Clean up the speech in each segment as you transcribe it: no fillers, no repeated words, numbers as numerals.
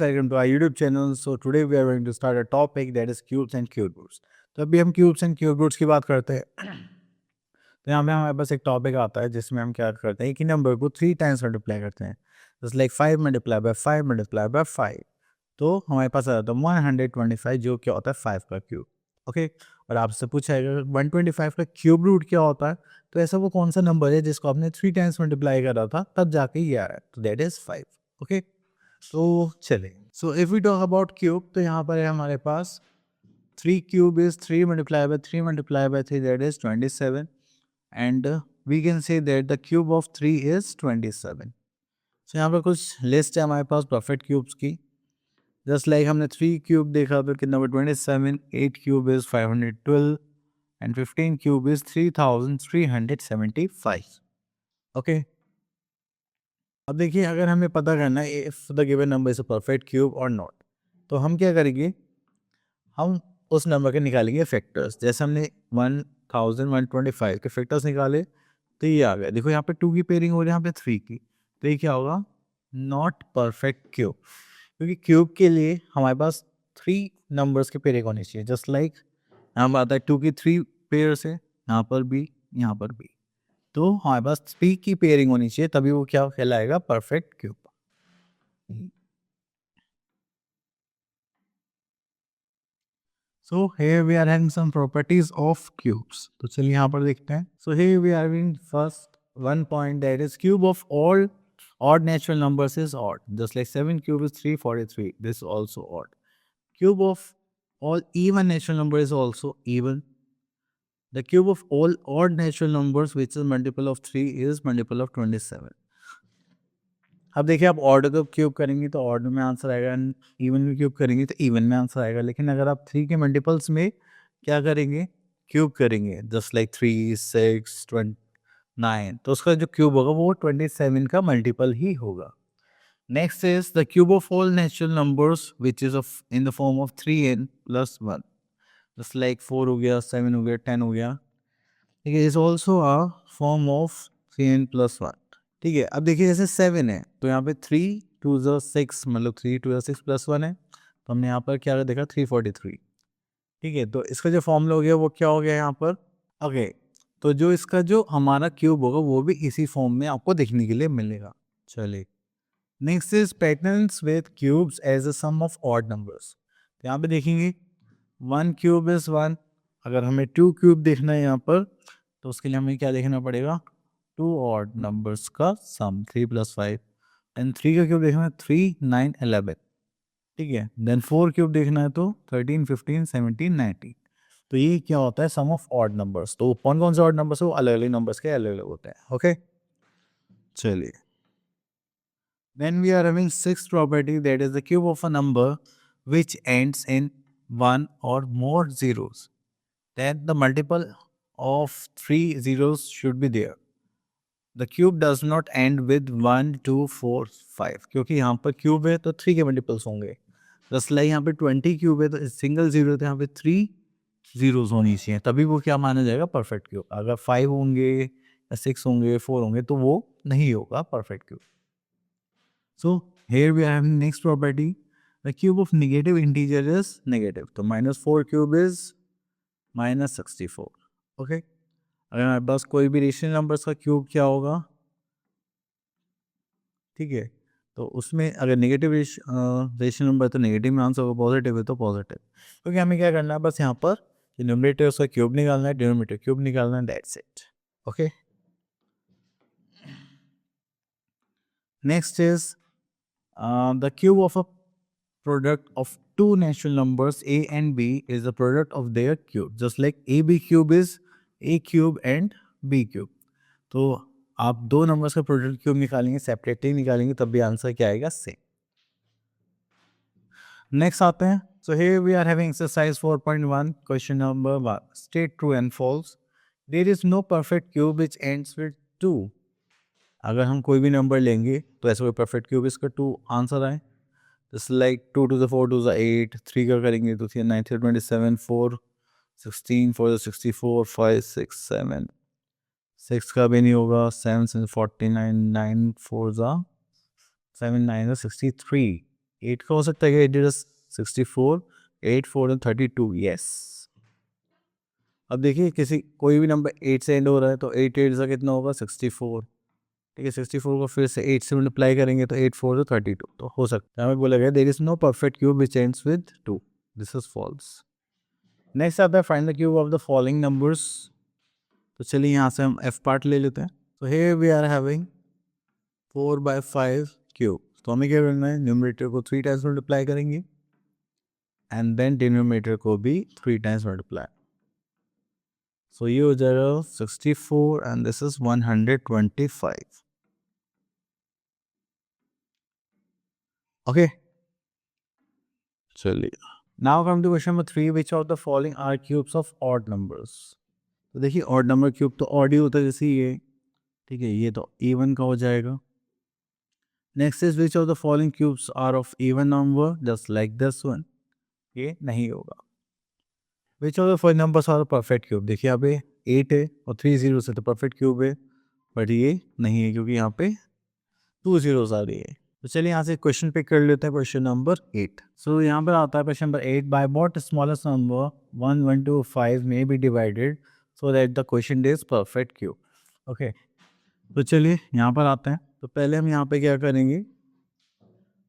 welcome to our YouTube channel. So today we are going to start a topic that is cubes and cube roots. तो अभी हम cubes and cube roots की बात करते हैं. तो यहाँ पे हमारे पास एक टॉपिक आता है जिसमें हम क्या करते हैं कि नंबर को 3 टाइम्स मल्टीप्लाई करते हैं. Just like 5 multiply by 5 multiply by 5. तो हमारे पास आ जाता है 125 जो क्या होता है 5 का क्यूब. ओके. और आपसे पूछा है 125 का क्यूब रूट क्या होता है, तो ऐसा वो कौन सा नंबर है जिसको आपने 3 टाइम्स मल्टीप्लाई करा था तब जाके ये आया. तो दैट इज 5. ओके. तो चले. So if we talk about cube तो यहाँ पर है हमारे पास 3 cube is 3 multiply by 3 multiply by 3 that is 27 and we can say that the cube of 3 is 27. So यहाँ पर कुछ लिस्ट है हमारे पास परफेक्ट क्यूब्स की. जस्ट लाइक हमने 3 क्यूब देखा तो कितना 27, 8 cube is 512 and 15 cube is 3375. Okay. अब देखिए अगर हमें पता करना है if the given number is a perfect cube और नॉट, तो हम क्या करेंगे, हम उस नंबर के निकालेंगे फैक्टर्स. जैसे हमने 1125 के फैक्टर्स निकाले तो ये आ गया. देखो यहाँ पे 2 की पेयरिंग हो रही है, यहाँ पे 3 की. तो ये क्या होगा, नॉट परफेक्ट क्यूब. क्योंकि क्यूब के लिए हमारे पास 3 नंबर्स की पेयरिंग होनी चाहिए. जस्ट लाइक यहाँ पर आता है 2 की 3 पेयर्स है, यहाँ पर भी यहाँ पर भी. तो हमारे पास 3 की पेयरिंग होनी चाहिए तभी वो क्या कहलाएगा, perfect cube. So here we are having some properties of cubes. तो चलिए यहाँ पर देखते हैं. So here we are having first one point that is cube of all odd natural numbers is odd. Just like 7 cube is 343. This is also odd. Cube of all even natural number is also even. The cube of all odd natural numbers which is multiple of 3 is multiple of 27. अब देखिए आप order को cube करेंगे तो order में answer आएगा, even में cube करेंगे तो इवन में आंसर आएगा. लेकिन अगर आप 3 के मल्टीपल्स में क्या करेंगे, क्यूब करेंगे, जस्ट लाइक 3, 6, 9, तो उसका जो क्यूब होगा वो 27 का मल्टीपल ही होगा. Next is the cube of all natural numbers which is of in the form of 3n + 1. Just like 4 हो गया, 7 हो गया, 10 हो गया. ठीक है, is also a form of 3n + 1. ठीक है. अब देखिए जैसे 7 है तो यहाँ पे 3 2 6, मतलब 3 2 6 + 1 है, तो हमने यहाँ पर क्या देखा 343. ठीक है. तो इसका जो फॉर्मूला हो गया वो क्या हो गया यहाँ पर. ओके. तो जो इसका जो हमारा क्यूब होगा वो भी इसी फॉर्म में आपको देखने के लिए मिलेगा. चलिए next is patterns with cubes as a sum of odd numbers. तो यहाँ पे देखेंगे 1 क्यूब इज 1. अगर हमें 2 क्यूब देखना है यहाँ पर तो उसके लिए हमें क्या देखना पड़ेगा, 2 ऑड नंबर्स का सम 3 + 5. एंड 3 का क्यूब देखना है 3 9 11. ठीक है. देन 4 क्यूब देखना है तो 13 15 17 19. तो ये क्या होता है, सम ऑफ ऑड नंबर्स. तो कौन कौन से ऑड नंबर्स है वो अलग अलग नंबर्स के अलग अलग होते हैं. ओके. चलिए then we are having sixth property that is the cube of a number which ends in 1 or more zeros, then the multiple of 3 zeros should be there. The cube does not end with 1 2 4 5 क्योंकि यहाँ पर cube है तो 3 के multiples होंगे. Just like यहाँ पे 20 cube है तो सिंगल जीरो तो यहाँ पे 3 जीरोस होनी चाहिए तभी वो क्या माना जाएगा, परफेक्ट क्यूब. अगर 5 होंगे या 6 होंगे 4 होंगे तो वो नहीं होगा perfect cube. So here we have next property. The cube of negative integer is negative. तो -4 cube is -64. Okay. अगर हमारे पास कोई भी रेशनल नंबर्स का क्यूब क्या होगा, ठीक है, तो उसमें अगर नेगेटिव रेशनल नंबर तो नेगेटिव में आंसर होगा, पॉजिटिव है तो पॉजिटिव. क्योंकि हमें क्या करना है, बस यहाँ पर न्यूमरेटर उसका क्यूब निकालना है, डिनोमिनेटर क्यूब निकालना है, that's it. Okay. Next is the cube of a product of two natural numbers a and b is the product of their cube. Just like ab cube is a cube and b cube. तो आप दो numbers का product cube निकालेंगे, separately निकालेंगे तब भी answer क्या आएगा, सेम. नेक्स्ट आते हैं. So here we are having exercise 4.1 question number 1. State true and false. There is no perfect cube which ends with 2. अगर हम कोई भी नंबर लेंगे तो ऐसा कोई परफेक्ट क्यूब इसका 2 आंसर आए. Just like 2 to the 4 to the 8, 3 का करेंगे तो 3 9 27, 4 16, 4 64, 5 6 7, 6 का भी नहीं होगा, 7 49, 9 4 7 9 63. 8 का हो सकता है, 8 इज 64, 8 4 32, यस। अब देखिए किसी कोई भी नंबर 8 से एंड हो रहा है तो 8 8 का कितना होगा 64, ठीक है। 64 को फिर से 8 से मल्टीप्लाई करेंगे तो 8 4 32, तो हो सकता है हमें बोला गया there is no perfect cube which ends with 2, this is false. Next आता है find the cube of the following numbers. तो चलिए यहाँ से हम एफ पार्ट ले लेते हैं। तो here we are having 4/5 cube. तो हमें क्या करना है, न्यूमरेटर को 3 टाइम्स मल्टीप्लाई करेंगे एंड देन डिनोमिनेटर को भी 3 टाइम्स मल्टीप्लाई। सो ये हो जाएगा 64 एंड दिस इज 125। ओके, चलिए now come to question number 3, which of the following are cubes of odd numbers. तो देखिए ऑड नंबर क्यूब तो ऑड ही होता है, जैसे ये, ठीक है, ये तो इवन का हो जाएगा। Next is which of the following cubes are of even number, just like this one, ये नहीं होगा। Which of the following numbers are perfect cube, देखिए यहाँ पे 8 है और 3 जीरो से तो परफेक्ट क्यूब है, बट ये नहीं है क्योंकि यहाँ पे 2 जीरोस आ रही है। तो चलिए यहाँ से क्वेश्चन पिक कर लेते हैं, क्वेश्चन नंबर 8। सो यहाँ पर आता है question number 8, by what smallest number 1 1 2 5 may be divided so that the question is perfect cube. Okay, तो चलिए यहाँ पर आते हैं। तो पहले हम यहाँ पे क्या करेंगे,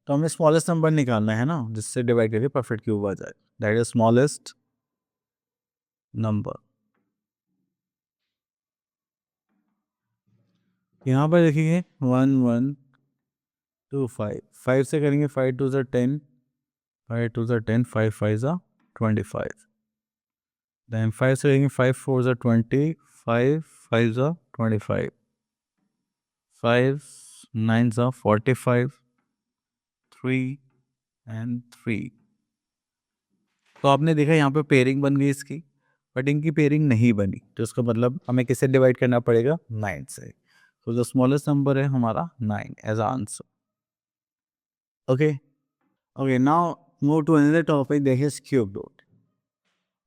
तो हमें स्मॉलेस्ट नंबर निकालना है ना, जिससे डिवाइड करके परफेक्ट क्यूब आ जाए, दैट इज स्मॉलेस्ट नंबर। यहाँ पर देखिए 1 1 2 5, 5 से करेंगे 5 2 ज़ा 10, 5 2 ज़ा 10, 5 5 ज़ा 25, देन 5 से करेंगे 5 4 ज़ा 20, 5 5 ज़ा 25, 5 9 ज़ा 45, 3 एंड 3। तो आपने देखा यहाँ पे पेयरिंग बन गई इसकी, बट इनकी पेयरिंग नहीं बनी, तो इसका मतलब हमें किससे डिवाइड करना पड़ेगा, 9 से। तो द स्मॉलेस्ट नंबर है हमारा 9 as answer. Okay, okay, now move to another topic, that is cube root.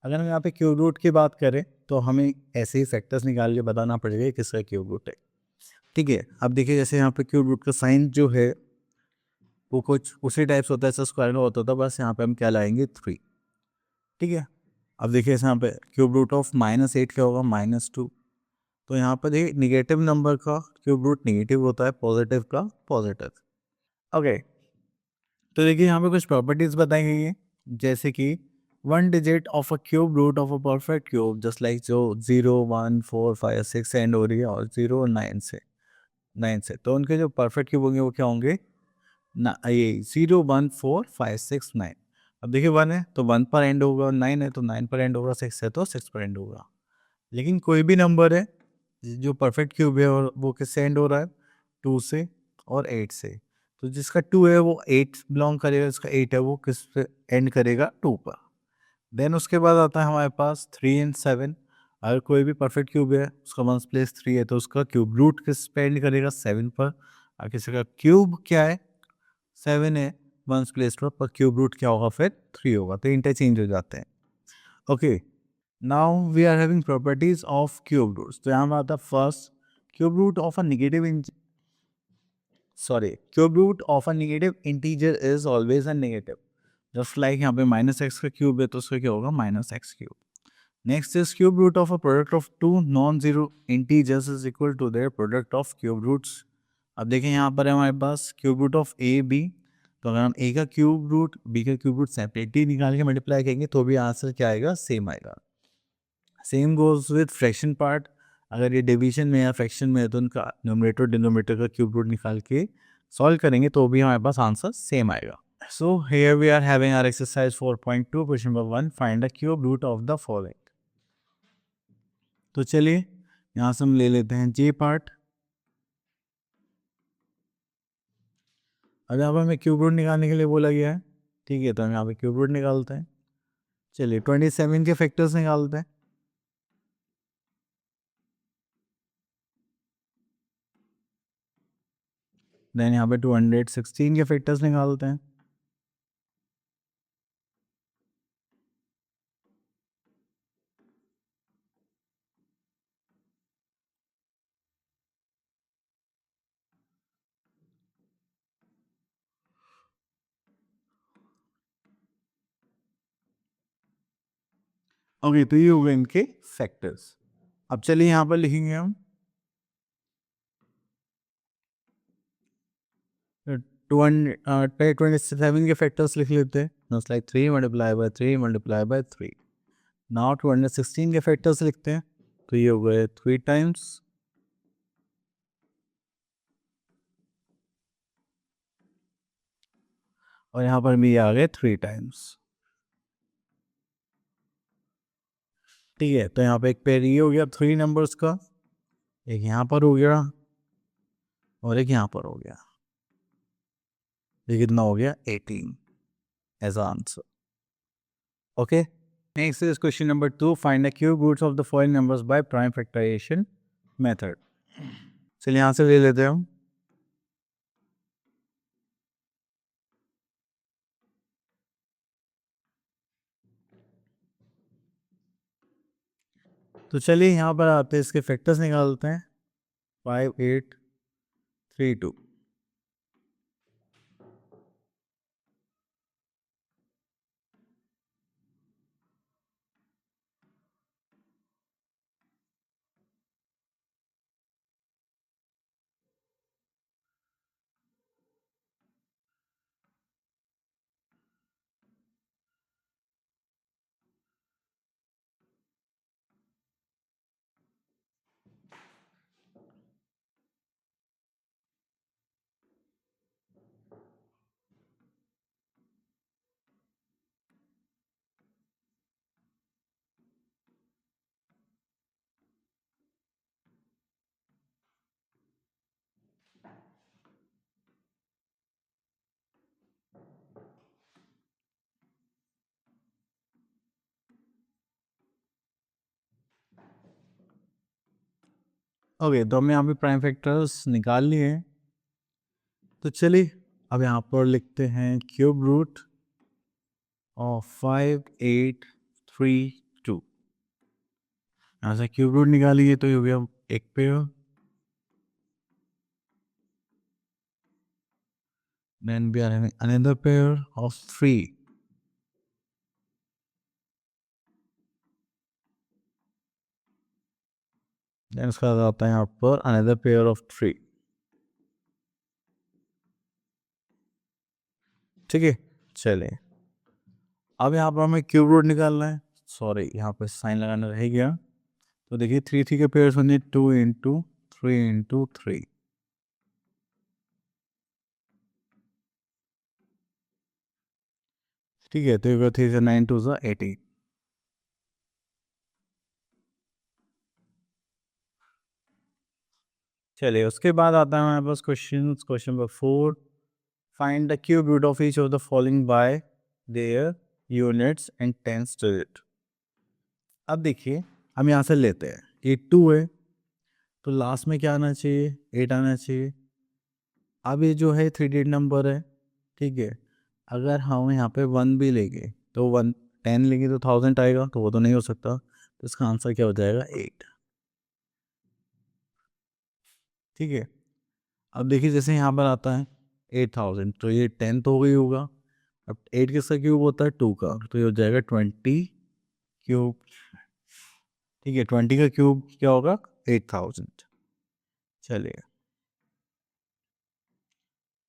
अगर हम यहाँ पे क्यूब रूट की बात करें तो हमें ऐसे ही फैक्टर्स निकाल के बताना पड़ेगा कि किसका क्यूब रूट है, ठीक है। अब देखिए जैसे यहाँ पे क्यूब रूट का साइन जो है वो कुछ उसी टाइप से होता है, ऐसा स्क्वायर में होता था, बस यहाँ पे हम क्या लाएंगे 3, ठीक है। अब देखिए यहाँ पे क्यूब रूट ऑफ -8 क्या होगा, -2। तो यहाँ पर देखिए निगेटिव नंबर का क्यूब रूट निगेटिव होता है, पॉजिटिव का पॉजिटिव। ओके, तो देखिए यहाँ पे कुछ प्रॉपर्टीज बताई गई है, जैसे कि 1 digit of a cube root of a perfect cube, just like जो 0 1 4 5 6 एंड हो रही है, और 0 9 से तो उनके जो परफेक्ट क्यूब होंगे वो क्या होंगे ना, ये 0 1 4 5 6 9। अब देखिए 1 है तो 1 पर एंड होगा, 9 है तो 9 पर एंड होगा, 6 है तो 6 पर एंड होगा। लेकिन कोई भी नंबर है जो परफेक्ट क्यूब है और वो किससे एंड हो रहा है, 2 से और 8 से। तो जिसका 2 है वो 8 बिलोंग करेगा, जिसका 8 है वो किस पे एंड करेगा, 2 पर। देन उसके बाद आता है हमारे पास 3 एंड 7। अगर कोई भी परफेक्ट क्यूब है उसका वंस प्लेस 3 है तो उसका क्यूब रूट किस पे एंड करेगा, 7 पर। और किसी का क्यूब क्या है, 7 है, वंस प्लेस पर क्यूब रूट क्या होगा, फिर 3 होगा, तो इंटरचेंज हो जाते हैं। Okay, now we are having properties of cube roots. तो यहाँ पर आता है first, cube root of a negative cube root of a negative integer is always a negative, just like यहाँ पे -x का क्यूब है तो उसका क्या होगा, -x cube. Next is cube root of a product of two non zero integers is equal to their product of cube roots. अब देखें यहाँ पर है हमारे पास cube root of A B, तो अगर हम ए का क्यूब रूट बी का क्यूब रूट सेपरेटली निकाल के मल्टीप्लाई करेंगे तो भी आंसर क्या आएगा, सेम आएगा। Same goes with fraction part, अगर ये डिवीजन में या फ्रैक्शन में है तो उनका न्यूमरेटर डिनोमिनेटर का क्यूब रूट निकाल के सॉल्व करेंगे तो भी हमारे पास आंसर सेम आएगा। So here we are having our exercise 4.2, question number 1, find the cube root of the following. तो चलिए यहाँ से हम ले लेते हैं जे पार्ट। अब यहाँ पर हमें क्यूब रूट निकालने के लिए बोला गया है, ठीक है, तो हम यहाँ पे क्यूब रूट निकालते हैं। चलिए 27 के फैक्टर्स निकालते हैं। देन यहाँ पे 216 के फैक्टर्स निकालते हैं। ओके, तो ये हो गए इनके फैक्टर्स। अब चलिए यहाँ पर लिखेंगे हम 27 के फैक्टर्स लिख लेते हैं। Just like 3 multiply by 3 multiply by 3। Now 216 के फैक्टर्स लिखते हैं, तो ये हो गए 3 टाइम्स, और यहाँ पर भी आ गए 3 टाइम्स। ठीक है, तो यहाँ पे एक पेयर ये हो गया 3 नंबर्स का, एक यहाँ पर हो गया और एक यहाँ पर हो गया। ये कितना हो गया 18 as answer. Okay, next is question number 2, find the cube roots of the following numbers by prime factorization method. चलिए यहाँ से ले लेते हैं हम। तो चलिए यहाँ पर आते हैं, इसके फैक्टर्स निकालते हैं। 5 8 3 2। ओके, तो हमने यहाँ पे प्राइम फैक्टर्स निकाल लिए हैं। तो चलिए अब यहाँ पर लिखते हैं क्यूब रूट ऑफ 5 8 3 2। यहाँ से क्यूब रूट निकालिए तो ये हो गया एक pair, then we are having another pair of 3, then उसका आता है यहाँ पर another pair of 3। ठीक है, चलिए अब यहाँ पर हमें क्यूब रूट निकालना है। सॉरी, यहाँ पर साइन लगाना रह गया। तो देखिए 3 3 के पेयर्स होंगे 2 इंटू 3 इंटू 3। ठीक है, तो ये 3 से 9 2 सा 18। चलिए उसके बाद आता है हमारे पास question number 4, find the cube root of each of the following by their units and tens digit. अब देखिए हम यहाँ से लेते हैं, ये 2 है तो लास्ट में क्या आना चाहिए, 8 आना चाहिए। अब ये जो है 3 डिजिट नंबर है, ठीक है। अगर हम यहाँ पे 1 भी लेंगे तो 1 10 लेंगे तो 1000 आएगा, तो वो तो नहीं हो सकता। तो इसका आंसर क्या हो जाएगा 8। ठीक है, अब देखिए जैसे यहाँ पर आता है 8000, तो ये 10 तो हो गई होगा। अब 8 किसका क्यूब होता है 2 का, तो ये हो जाएगा 20 क्यूब। ठीक है, 20 का क्यूब क्या होगा 8000। चलिए,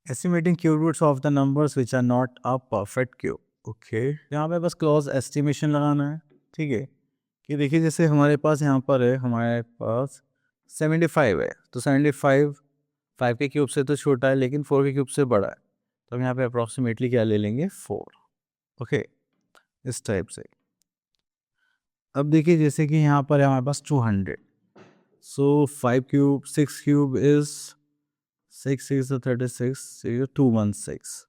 estimating cube roots of the numbers which are not a perfect cube. Okay, यहाँ पे बस क्लॉज एस्टिमेशन लगाना है। ठीक है, कि देखिए जैसे हमारे पास यहाँ पर है, हमारे पास 75 है, तो 75 5 के क्यूब से तो छोटा है लेकिन 4 के क्यूब से बड़ा है, तो हम यहाँ पे अप्रॉक्सीमेटली क्या ले लेंगे 4। ओके, इस टाइप से। अब देखिए जैसे कि यहाँ पर है हमारे पास 200, सो 5 क्यूब 6 क्यूब इज 6 6 36, 216।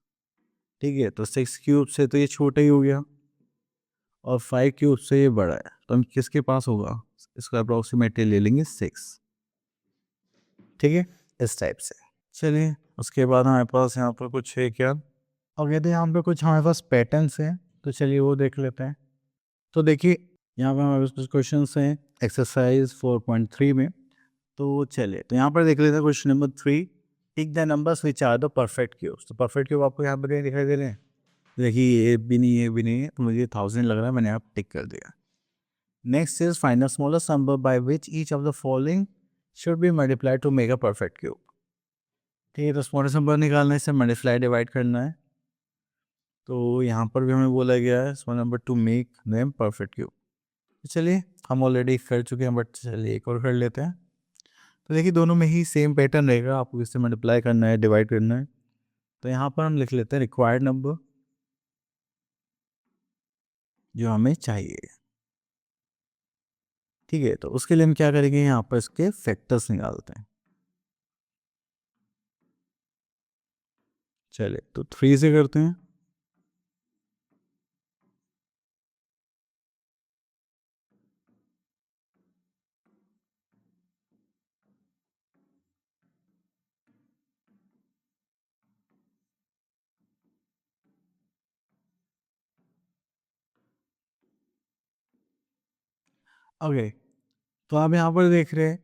ठीक है, तो 6 क्यूब से तो ये छोटा ही हो गया और 5 क्यूब से ये बड़ा है, तो हम किसके पास होगा, इसका अप्रॉक्सीमेटली ले लेंगे 6। ठीक है, इस टाइप से। चलिए उसके बाद हमारे पास यहाँ पर कुछ है क्या, और कहते हैं यहाँ पे कुछ हमारे पास पैटर्न्स हैं, तो चलिए वो देख लेते हैं। तो देखिए यहाँ पे हमारे पास कुछ क्वेश्चन हैं एक्सरसाइज 4.3 में। तो चलिए तो यहाँ पर देख लेते हैं question number 3, tick the numbers which are the perfect cubes. तो परफेक्ट क्यूब आपको यहाँ पर दिखाई दे रहे हैं। देखिए ये भी नहीं, ये भी नहीं है, तो मुझे 1000 लग रहा है, मैंने आप टिक कर दिया। Next is find the smallest number by which each of the following should be multiplied to make a perfect cube. ठीक है, तो स्मॉलेस्ट नंबर निकालना है, इससे मल्टीप्लाई डिवाइड करना है। तो यहाँ पर भी हमें बोला गया है small number two make them perfect cube. तो चलिए हम ऑलरेडी कर चुके हैं, बट चलिए एक और कर लेते हैं। तो देखिए दोनों में ही सेम पैटर्न रहेगा, आपको इससे मल्टीप्लाई करना है, डिवाइड करना है। तो यहाँ पर हम लिख लेते हैं रिक्वायर्ड नंबर जो हमें चाहिए। ठीक है, तो उसके लिए हम क्या करेंगे, यहाँ पर इसके फैक्टर्स निकालते हैं। चलिए तो 3 से करते हैं। ओके, तो आप यहाँ पर देख रहे हैं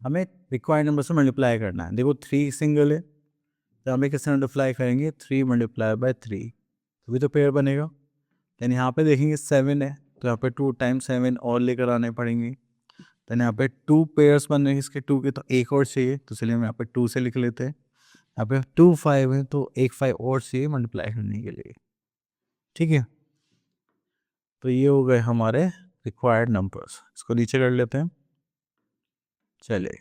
हमें रिक्वायर्ड नंबर से मल्टीप्लाई करना है। देखो 3 सिंगल है, तो हमें किससे मल्टीप्लाई करेंगे, 3 मल्टीप्लाई बाय 3, तभी तो पेयर बनेगा। देन यहाँ पे देखेंगे 7 है, तो यहाँ पे 2 टाइम्स 7 और लेकर आने पड़ेंगे। देन यहाँ पे 2 पेयर्स बन रहे हैं इसके 2 के, तो एक और चाहिए, तो चलिए हम यहाँ पे 2 से लिख लेते हैं। यहाँ पे 2 5 है, तो एक 5 और चाहिए मल्टीप्लाई करने के लिए। ठीक है, तो ये हो गए हमारे रिक्वायर्ड नंबर्स। इसको नीचे कर लेते हैं। चलिए,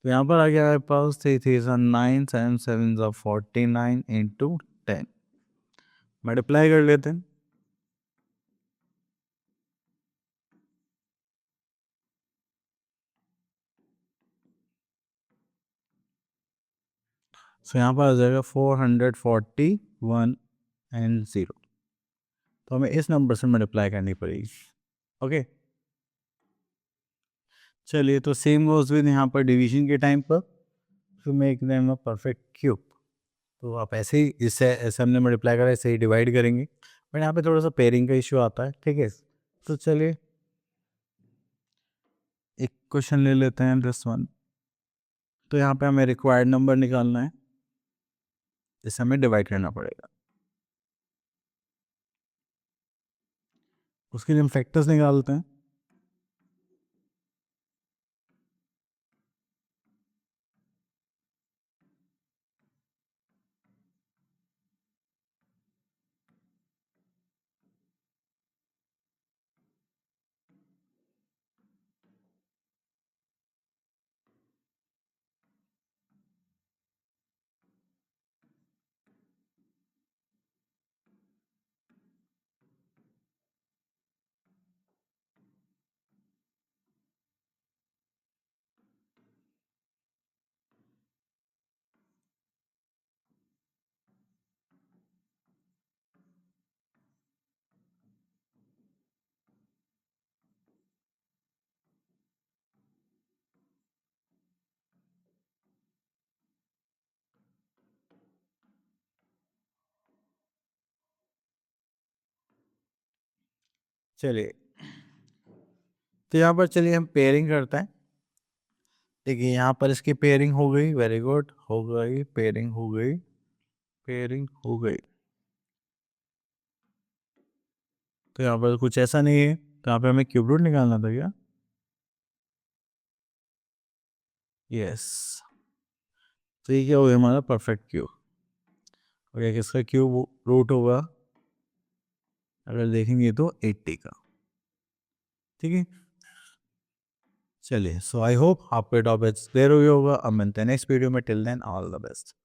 तो यहाँ पर आ गया हमारे पास 3 3 9 7 7 49 इंटू 10। मल्टीप्लाई कर लेते हैं। सो यहाँ पर आ जाएगा 441 एंड 0। तो हमें इस नंबर से मल्टीप्लाई करनी पड़ेगी। ओके, चलिए तो सेम गोज विद यहाँ पर डिवीजन के टाइम पर to make them a perfect cube. तो आप ऐसे ही, इससे ऐसे हमने मल्टीप्लाई करा, ऐसे ही डिवाइड करेंगे। बट यहाँ पे थोड़ा सा पेयरिंग का इशू आता है। ठीक है, तो चलिए एक क्वेश्चन ले लेते हैं, दिस वन। तो यहाँ पे हमें रिक्वायर्ड नंबर निकालना है, जिससे हमें डिवाइड करना पड़ेगा। उसके लिए हम फैक्टर्स निकालते हैं। चलिए, तो यहाँ पर चलिए हम पेयरिंग करते हैं। देखिए यहाँ पर इसकी पेयरिंग हो गई, वेरी गुड, हो गई पेयरिंग, हो गई पेयरिंग, हो गई। तो यहाँ पर कुछ ऐसा नहीं है, तो यहाँ पे हमें क्यूब रूट निकालना था क्या? यस, तो ये क्या हो गया हमारा परफेक्ट क्यूब। और ये किसका क्यूब रूट होगा, अगर देखेंगे तो 80 का। ठीक है, चलिए, सो आई होप आपके टॉपिक्स क्लियर हो गया होगा। अब मिलते हैं नेक्स्ट वीडियो में। Till then all the best.